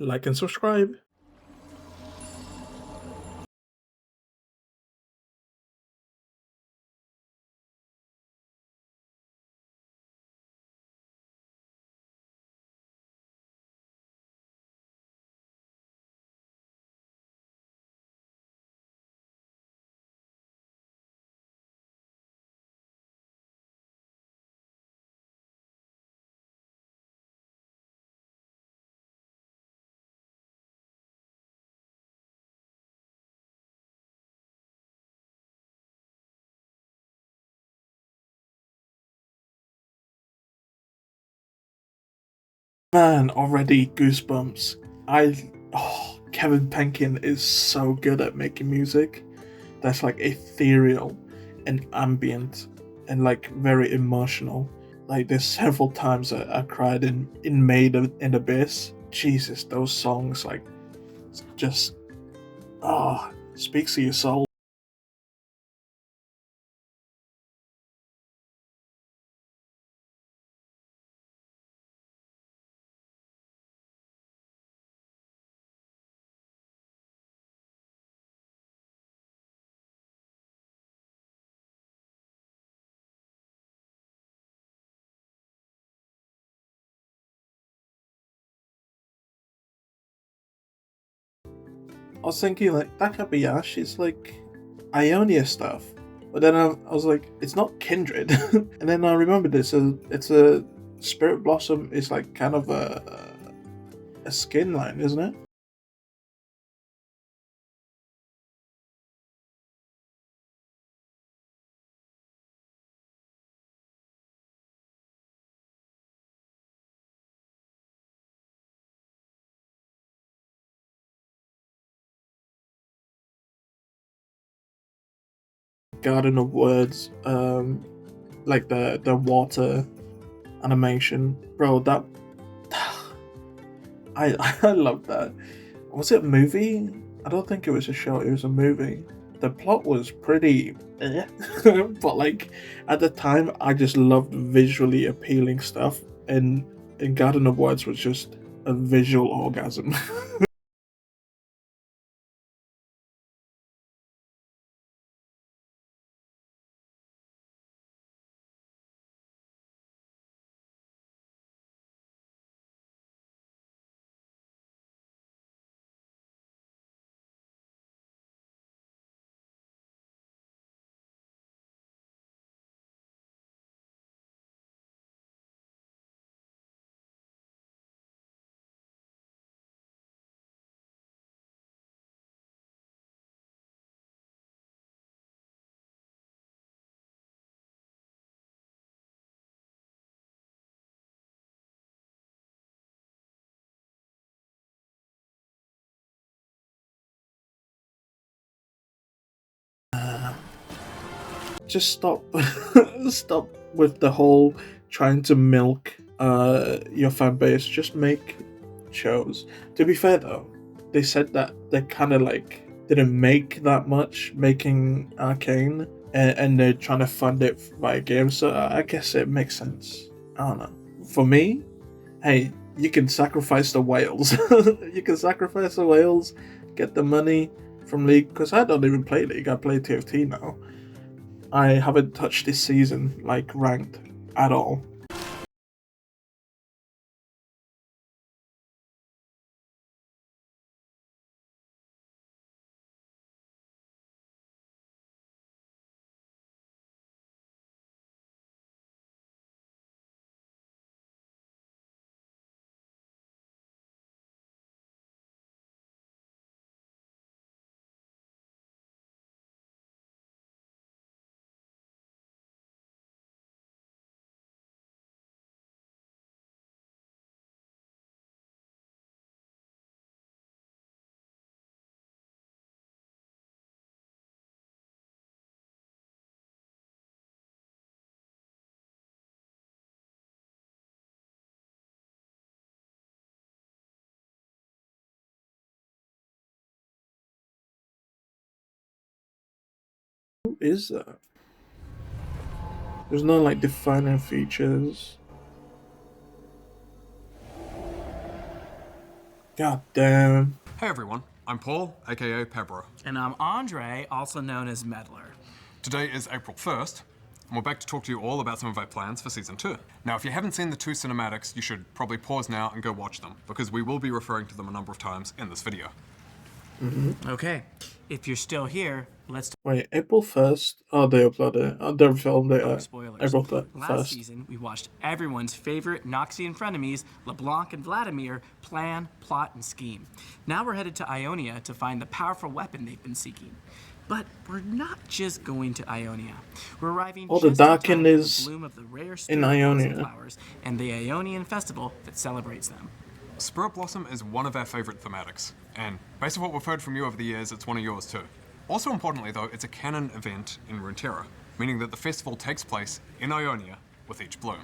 like and subscribe. Man, already goosebumps. Kevin Penkin is so good at making music that's like ethereal and ambient and like very emotional. Like there's several times I cried in Made in Abyss. Jesus, those songs like just speaks to your soul. I was thinking like that could be Ash. It's like Ionia stuff. But then I was like, it's not Kindred. And then I remembered it's a Spirit Blossom is like kind of a skin line, isn't it? Garden of Words, like the water animation, bro. That I I love that. Was it a movie? I don't think it was a show. It was a movie. The plot was pretty, but like at the time, I just loved visually appealing stuff, and Garden of Words was just a visual orgasm. Just stop, stop with the whole trying to milk your fan base. Just make shows. To be fair though, they said that they kind of like didn't make that much making Arcane, and they're trying to fund it via games. So I guess it makes sense. I don't know. For me, hey, you can sacrifice the whales. You can sacrifice the whales, get the money from League. Because I don't even play League. I play TFT now. I haven't touched this season like ranked at all. Who is that? There's no like defining features. God damn. Hey everyone, I'm Paul, aka Pebro. And I'm Andre, also known as Meddler. Today is April 1st, and we're back to talk to you all about some of our plans for Season 2. Now, if you haven't seen the 2 cinematics, you should probably pause now and go watch them, because we will be referring to them a number of times in this video. Okay, if you're still here, let's Wait, April 1st? Oh, they uploaded it. They filmed it. talk spoilers. April Last 1st. season, we watched everyone's favorite Noxian frenemies, LeBlanc and Vladimir, plan, plot, and scheme. Now we're headed to Ionia to find the powerful weapon they've been seeking. But we're not just going to Ionia. We're arriving Oh, the just in Darkin time for is the bloom of the rare in spirit Ionia. blossom flowers and the Ionian festival that celebrates them. Spirit Blossom is one of our favorite thematics, and based on what we've heard from you over the years, it's one of yours too. Also importantly though, it's a canon event in Runeterra, meaning that the festival takes place in Ionia with each bloom.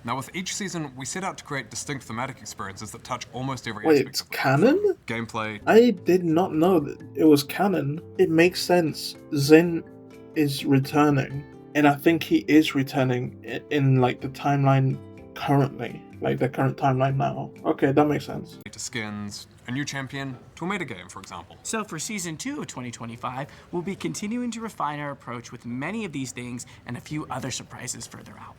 Now with each season, we set out to create distinct thematic experiences that touch almost every Wait, aspect it's of the canon? gameplay. I did not know that it was canon. It makes sense. Zen is returning, and I think he is returning in like the timeline currently, like the current timeline now. Okay, that makes sense. To skins, a new champion, to a metagame, for example. So for Season 2 of 2025, we'll be continuing to refine our approach with many of these things and a few other surprises further out.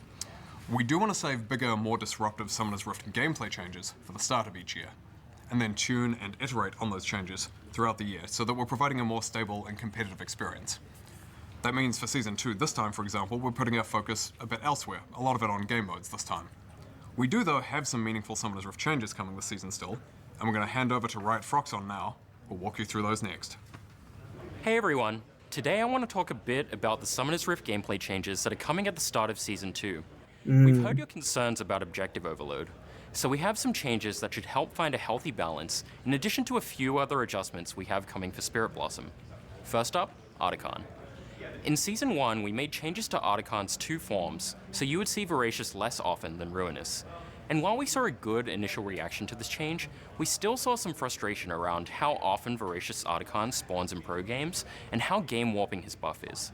We do want to save bigger, more disruptive Summoner's Rift gameplay changes for the start of each year, and then tune and iterate on those changes throughout the year so that we're providing a more stable and competitive experience. That means for Season 2 this time, for example, we're putting our focus a bit elsewhere, a lot of it on game modes this time. We do, though, have some meaningful Summoner's Rift changes coming this season still, and we're going to hand over to Riot Froxon now. We'll walk you through those next. Hey everyone, today I want to talk a bit about the Summoner's Rift gameplay changes that are coming at the start of Season 2. We've heard your concerns about objective overload, so we have some changes that should help find a healthy balance, in addition to a few other adjustments we have coming for Spirit Blossom. First up, Articon. In Season 1, we made changes to Articon's 2 forms, so you would see Voracious less often than Ruinous. And while we saw a good initial reaction to this change, we still saw some frustration around how often Voracious Articon spawns in pro games, and how game warping his buff is.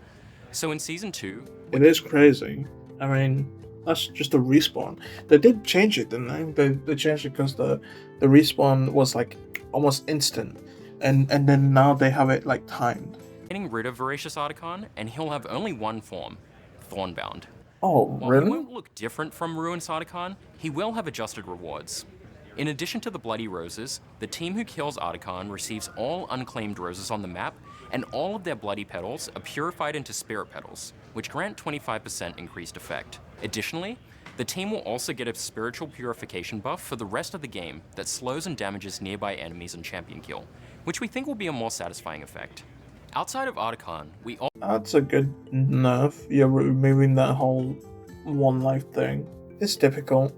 So in Season 2... It is crazy. I mean, that's just a respawn. They did change it, didn't they? They changed it because the respawn was like almost instant, and then now they have it like timed. getting rid of Voracious Articon, and he'll have only one form, Thornbound. Oh, While really? he won't look different from Ruinous Articon, he will have adjusted rewards. In addition to the Bloody Roses, the team who kills Articon receives all unclaimed roses on the map, and all of their bloody petals are purified into spirit petals, which grant 25% increased effect. Additionally, the team will also get a spiritual purification buff for the rest of the game that slows and damages nearby enemies and champion kill, which we think will be a more satisfying effect. Outside of Articon, we all That's a good nerf. You're removing that whole one life thing. It's difficult.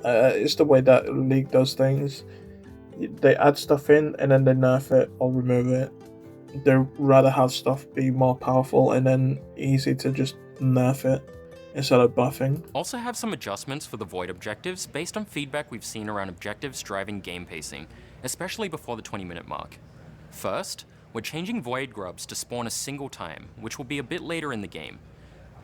It's the way that League does things. They add stuff in and then they nerf it or remove it. They'd rather have stuff be more powerful and then easy to just nerf it instead of buffing. also have some adjustments for the Void objectives based on feedback we've seen around objectives driving game pacing, especially before the 20-minute mark. First, we're changing Void Grubs to spawn a single time, which will be a bit later in the game.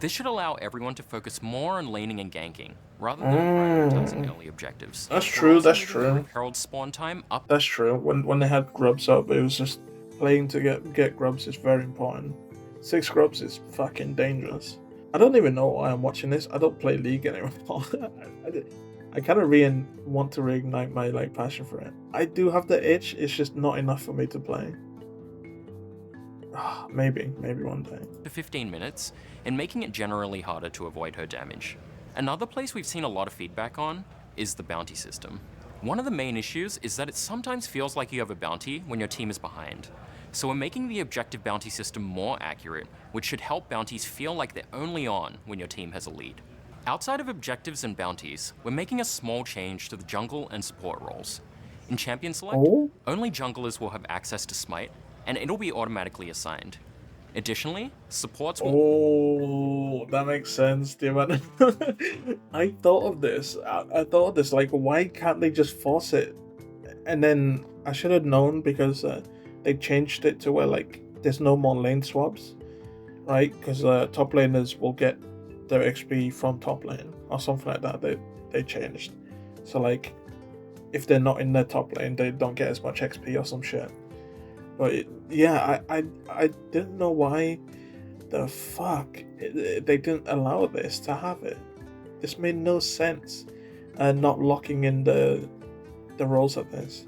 This should allow everyone to focus more on laning and ganking, rather than prioritizing early objectives. That's We're true, also that's moving true. the Herald spawn time up. That's true. When they had grubs up, it was just playing to get grubs is very important. 6 grubs is fucking dangerous. I don't even know why I'm watching this. I don't play League anymore. I kind of want to reignite my passion for it. I do have the itch. It's just not enough for me to play. Maybe one day. To 15 minutes, and making it generally harder to avoid her damage. Another place we've seen a lot of feedback on is the bounty system. One of the main issues is that it sometimes feels like you have a bounty when your team is behind. So we're making the objective bounty system more accurate, which should help bounties feel like they're only on when your team has a lead. Outside of objectives and bounties, we're making a small change to the jungle and support roles. In Champion Select, Oh? only junglers will have access to Smite, and it'll be automatically assigned. Additionally, supports will... Oh, that makes sense, dude. I thought of this. I thought of this. Why can't they just force it? And then I should have known because they changed it to where there's no more lane swaps, right? Because top laners will get their XP from top lane or something like that. They changed. So if they're not in their top lane, they don't get as much XP or some shit. But yeah, I didn't know why the fuck they didn't allow this to have it. This made no sense. Not locking in the roles of this.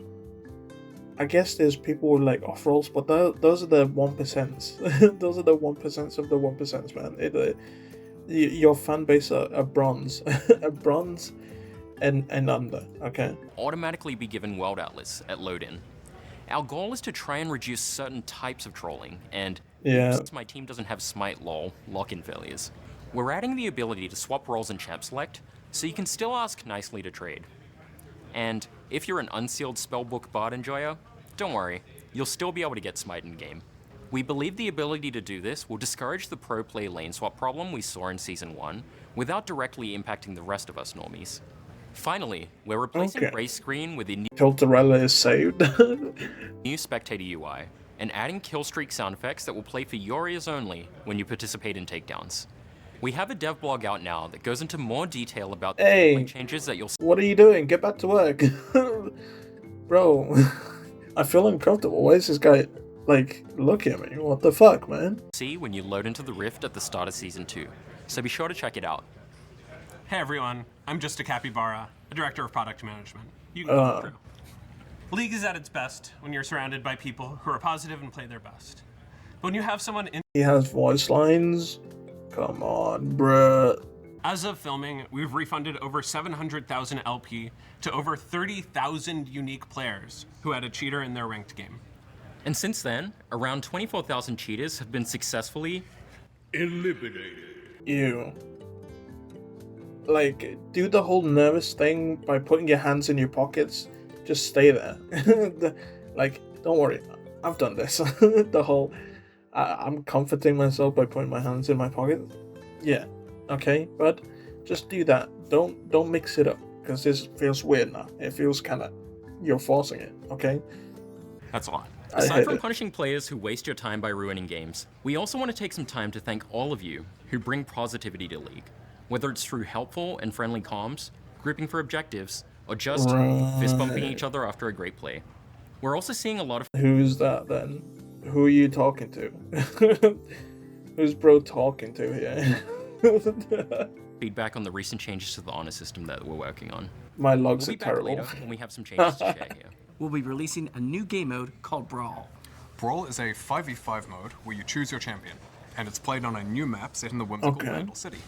I guess there's people with like off roles, but those are the 1%. Those are the 1% of the 1%, man. Your fan base are bronze, a bronze and under. Okay. Automatically be given world outlets at load-in. Our goal is to try and reduce certain types of trolling, and Yeah. since my team doesn't have smite lol lock-in failures, we're adding the ability to swap roles in champ select, so you can still ask nicely to trade. And if you're an unsealed spellbook bard enjoyer, don't worry, you'll still be able to get smite in game. We believe the ability to do this will discourage the pro play lane swap problem we saw in Season 1, without directly impacting the rest of us normies. Finally, we're replacing Okay. race screen with a Filterella is saved. new spectator UI, and adding killstreak sound effects that will play for your ears only when you participate in takedowns. We have a dev blog out now that goes into more detail about the Hey. gameplay changes that you'll What are you doing? Get back to work. Bro, I feel uncomfortable. Why is this guy, like, looking at me? What the fuck, man? see when you load into the Rift at the start of Season 2, so be sure to check it out. Hey everyone, I'm just a capybara, a director of product management. You can call me Drew. League is at its best when you're surrounded by people who are positive and play their best. But when you have someone in... He has voice lines? Come on, bruh. As of filming, we've refunded over 700,000 LP to over 30,000 unique players who had a cheater in their ranked game. And since then, around 24,000 cheaters have been successfully Eliminated. Ew. Like, do the whole nervous thing by putting your hands in your pockets. Just stay there. Like, don't worry. I've done this. The whole... I'm comforting myself by putting my hands in my pocket. Yeah. Okay, but just do that. Don't mix it up. Because this feels weird now. It feels kind of... You're forcing it. Okay? That's a lot. I Aside hate from it. punishing players who waste your time by ruining games, we also want to take some time to thank all of you who bring positivity to League. Whether it's through helpful and friendly comms, grouping for objectives, or just fist bumping each other after a great play. We're also seeing a lot of Who's that then? Who are you talking to? Who's bro talking to here? feedback on the recent changes to the honor system that we're working on. My logs We'll are be back terrible. later when we have some changes to share here. We'll be releasing a new game mode called Brawl. Brawl is a 5v5 mode where you choose your champion, and it's played on a new map set in the whimsical Okay. Vandal City.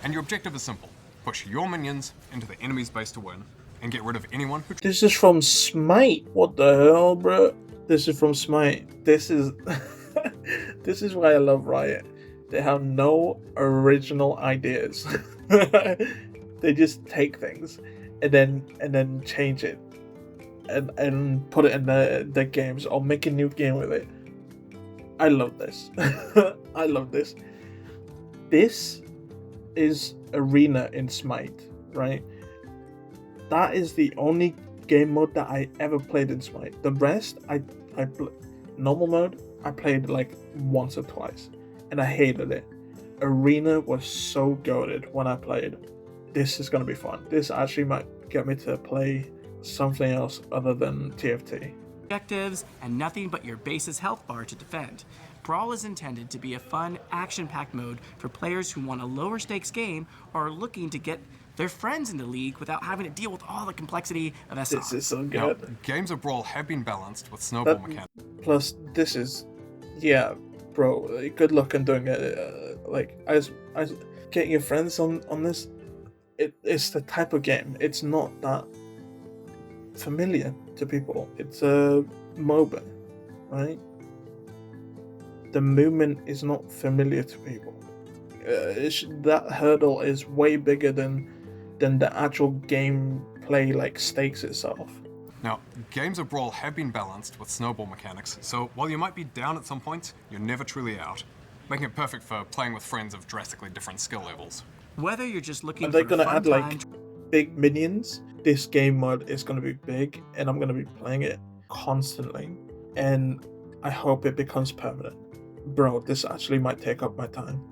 And your objective is simple: push your minions into the enemy's base to win, and get rid of anyone who... This is from Smite. What the hell, bro? This is from Smite. This is this is why I love Riot. They have no original ideas. They just take things and then change it and put it in the games or make a new game with it. I love this. I love this. This is Arena in Smite, right? That is the only game mode that I ever played in Smite. The rest, normal mode, I played like once or twice, and I hated it. Arena was so goated when I played. This is gonna be fun. This actually might get me to play something else other than TFT. Objectives, and nothing but your base's health bar to defend. Brawl is intended to be a fun, action-packed mode for players who want a lower-stakes game or are looking to get their friends in the league without having to deal with all the complexity of SR. This is so Now, good. games of Brawl have been balanced with snowball That- mechanics. Plus, this is, yeah, bro. Good luck on doing it. Like, as getting your friends on this. It's the type of game. It's not that familiar to people. It's a MOBA, right? The movement is not familiar to people. That hurdle is way bigger than the actual gameplay like stakes itself. Now, games of Brawl have been balanced with snowball mechanics, so while you might be down at some points, you're never truly out, making it perfect for playing with friends of drastically different skill levels. Whether you're just looking Are for they a gonna fun add time, like big minions? This game mode is gonna be big, and I'm gonna be playing it constantly, and I hope it becomes permanent. Bro, this actually might take up my time.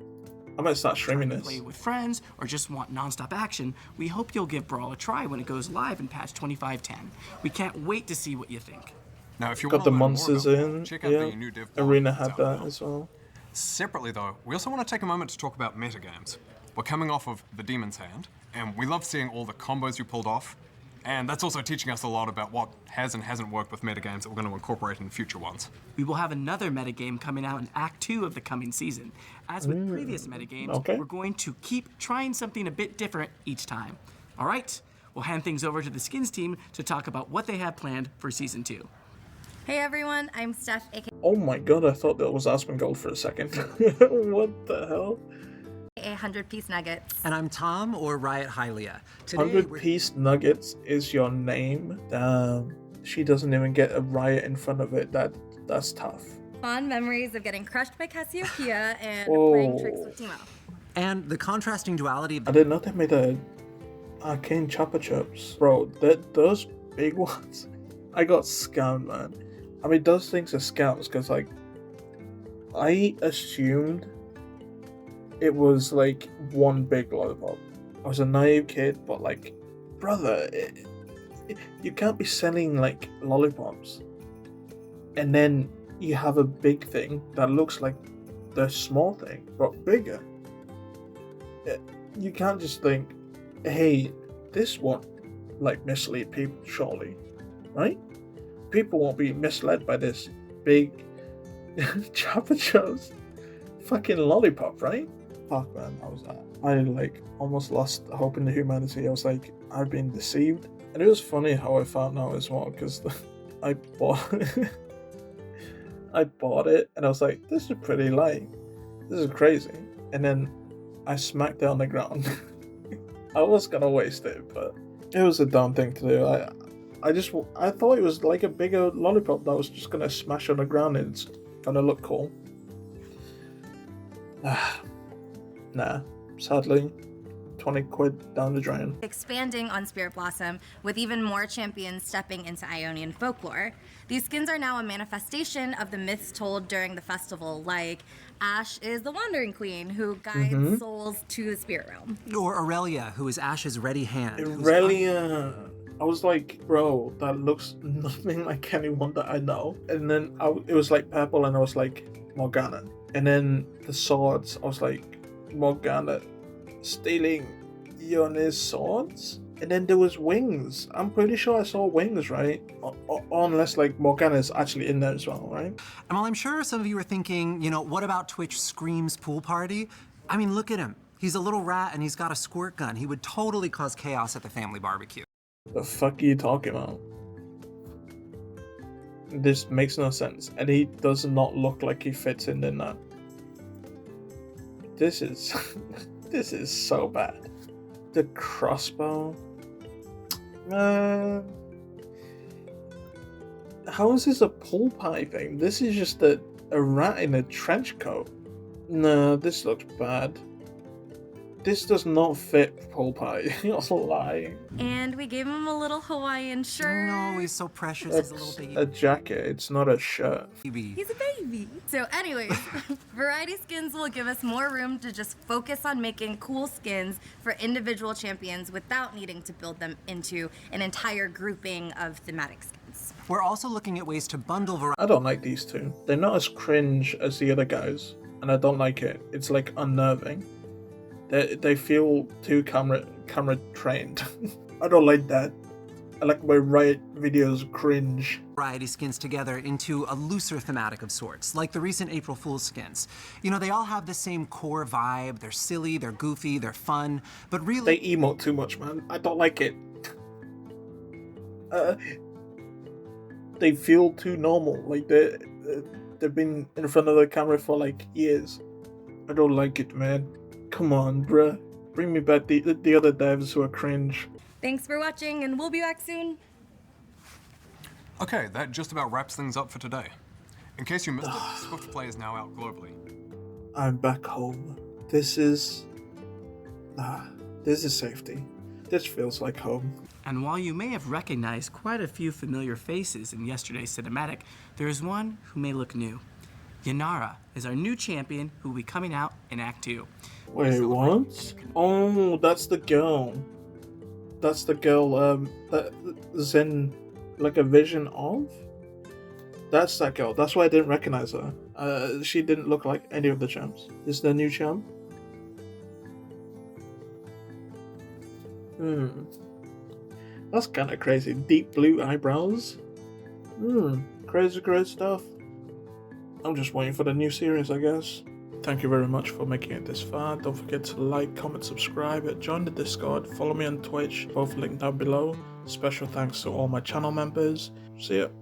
I might start streaming Trying to this. play with friends or just want non-stop action, we hope you'll give Brawl a try when it goes live in patch 25.10. We can't wait to see what you think. Now, if you Got want to the learn more monsters about Brawl, in. check out Yeah. the new dev blog. Arena It's had out that now. as well. Separately, though, we also want to take a moment to talk about metagames. We're coming off of the Demon's Hand, and we love seeing all the combos you pulled off. And that's also teaching us a lot about what has and hasn't worked with metagames that we're going to incorporate in future ones. We will have another metagame coming out in Act 2 of the coming season. As with previous metagames, okay. we're going to keep trying something a bit different each time. All right, we'll hand things over to the Skins team to talk about what they have planned for Season 2. Hey everyone, I'm Steph, aka Oh my god, I thought that was Asmongold for a second. What the hell? 100-piece nuggets. And I'm Tom, or Riot Hylia. Today, 100-piece nuggets is your name? Damn. She doesn't even get a riot in front of it. That's tough. Fond memories of getting crushed by Cassiopeia and Whoa. playing tricks with Timo. and the contrasting duality of I didn't know they made a arcane Chopper Chops. Bro, those big ones, I got scammed, man. I mean, those things are scams, because, like, I assumed it was, like, one big lollipop. I was a naive kid, but, like, brother, you can't be selling, like, lollipops. And then you have a big thing that looks like the small thing, but bigger. You can't just think, hey, this won't, like, mislead people, surely, right? People won't be misled by this big Chopper Chops fucking lollipop, right? Fuck, man, I like almost lost hope in the humanity. I was like, I've been deceived. And it was funny how I found out as well, because I bought I bought it and I was like, this is pretty light. This is crazy. And then I smacked it on the ground. I was gonna waste it, but it was a dumb thing to do. I thought it was like a bigger lollipop that was just gonna smash on the ground and it's gonna look cool. Nah, sadly, 20 quid down the drain. Expanding on Spirit Blossom, with even more champions stepping into Ionian folklore. These skins are now a manifestation of the myths told during the festival, like Ashe is the Wandering Queen, who guides souls to the spirit realm. or Aurelia, who is Ash's ready hand. who's Aurelia. I was like, bro, that looks nothing like anyone that I know. And then it was like purple, and I was like, Morgana. And then the swords, I was like, Morgana stealing Yoni's swords? And then there was wings. I'm pretty sure I saw wings, right? Unless, like, Morgana's actually in there as well, right? And while I'm sure some of you are thinking, what about Twitch Scream's pool party? I mean, look at him. He's a little rat and he's got a squirt gun. He would totally cause chaos at the family barbecue. The fuck are you talking about? This makes no sense. And he does not look like he fits in that. This is... this is so bad. The crossbow? How is this a pool pie thing? This is just a rat in a trench coat. No, this looks bad. This does not fit pool pie. You're lying. And we gave him a little Hawaiian shirt. No, he's so precious. He's a little It's baby. a jacket. It's not a shirt. He's a baby. So anyways, variety skins will give us more room to just focus on making cool skins for individual champions without needing to build them into an entire grouping of thematic skins. We're also looking at ways to bundle variety. I don't like these two. They're not as cringe as the other guys, and I don't like it. It's like unnerving. They feel too camera trained. I don't like that. I like my Riot videos cringe. Variety skins together into a looser thematic of sorts, like the recent April Fool's skins. They all have the same core vibe. They're silly, they're goofy, they're fun, but really... They emote too much, man. I don't like it. They feel too normal. Like they've been in front of the camera for like years. I don't like it, man. Come on, bruh. Bring me back the other devs who are cringe. Thanks for watching, and we'll be back soon. Okay, that just about wraps things up for today. In case you missed it, Swift Play is now out globally. I'm back home. This is safety. This feels like home. And while you may have recognized quite a few familiar faces in yesterday's cinematic, there is one who may look new. Yanara is our new champion who will be coming out in Act 2. Wait, what? Oh, that's the girl. That's the girl, that Zen, like a vision of? That's that girl. That's why I didn't recognize her. She didn't look like any of the champs. Is the new champ? That's kind of crazy. Deep blue eyebrows. Crazy great stuff. I'm just waiting for the new series, I guess. Thank you very much for making it this far. Don't forget to like, comment, subscribe, join the Discord, follow me on Twitch, both linked down below. Special thanks to all my channel members. See ya.